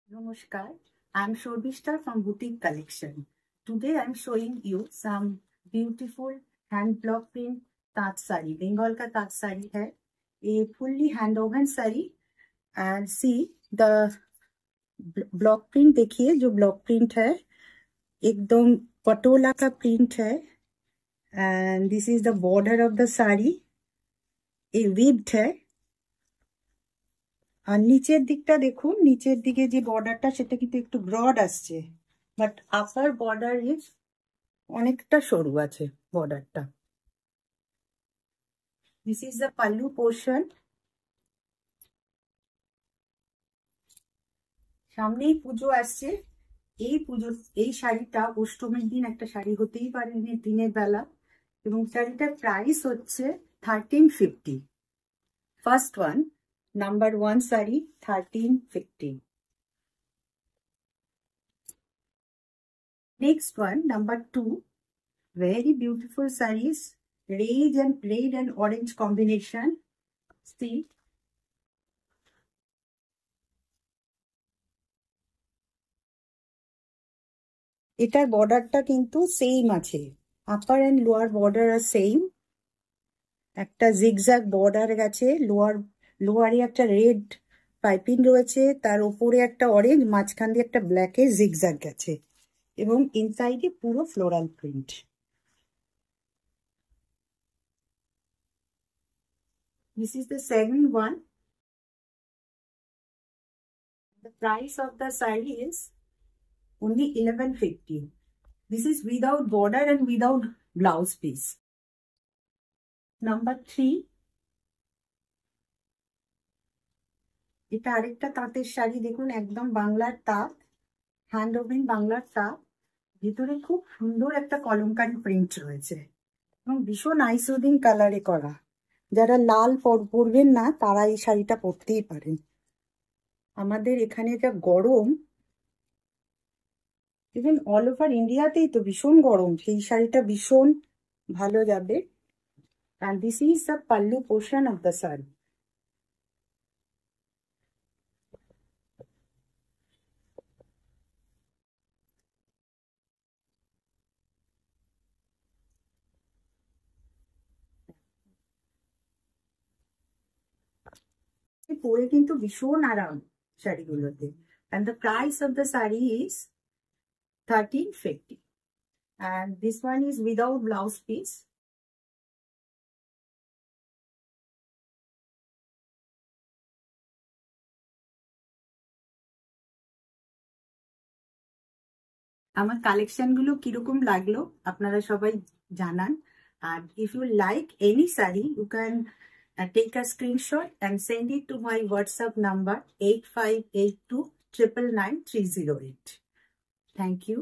Namaskar, I'm Shobishta from Boutique Collection. Today I'm showing you some beautiful hand block print ताँत sari. Bengal का ताँत साड़ी है. ये fully hand woven sari. And see the block print. देखिए जो block print है एकदम पटोला का print है. And this is the border of the sari. ये weaved है. আর নিচের দিকটা দেখুন, নিচের দিকে যে বর্ডারটা সেটা কিন্তু একটু ব্রড আসছে, বাট আপার বর্ডার ইজ অনেকটা সরু আছে বর্ডারটা। This is the pallu portion. সামনেই পুজো আসছে। এই শাড়িটা অষ্টমীর দিন একটা শাড়ি হতেই পারে দিনের বেলা, এবং শাড়িটার প্রাইস হচ্ছে 1350। First one, number 1 saree 1350. Next one, number 2, very beautiful sarees, red and orange combination. See, এটার বর্ডারটা কিন্তু সেম আছে, আপার এন্ড লোয়ার বর্ডার আর সেম। একটা জিগজ্যাগ বর্ডার গেছে, লোয়ারে একটা রেড পাইপিং রয়েছে, তার উপরে একটা অরেঞ্জ, মাঝখান দিয়ে একটা ব্ল্যাকের জিগজ্যাগ গেছে, এবং ইনসাইডে পুরো floral print. This is the second one. The price of the saree is only 1150. This is without border and without blouse piece. Number 3. এটা আরেকটা তাঁতের শাড়ি, দেখুন একদম বাংলার তাঁত, হ্যান্ড ওভেন বাংলার তাঁত। ভিতরে খুব সুন্দর একটা কলমকারী প্রিন্ট রয়েছে এবং ভীষণ আইসোদিং কালারে করা। যারা লাল পরবেন না তারা এই শাড়িটা পরতেই পারেন। আমাদের এখানে যা গরম, ইভেন অল ওভার ইন্ডিয়াতেই তো ভীষণ গরম, সেই শাড়িটা ভীষণ ভালো যাবে। And this is the pallu portion of the saree. পরে কিন্তু ভীষণ আরাম শাড়িগুলোতে। And the price of the saree is 1350. And this one is without blouse piece. আমার কালেকশন গুলো কিরকম লাগলো আপনারা সবাই জানান। আর if you like any saree, you can take a screenshot and send it to my WhatsApp number 8582 999 308. Thank you.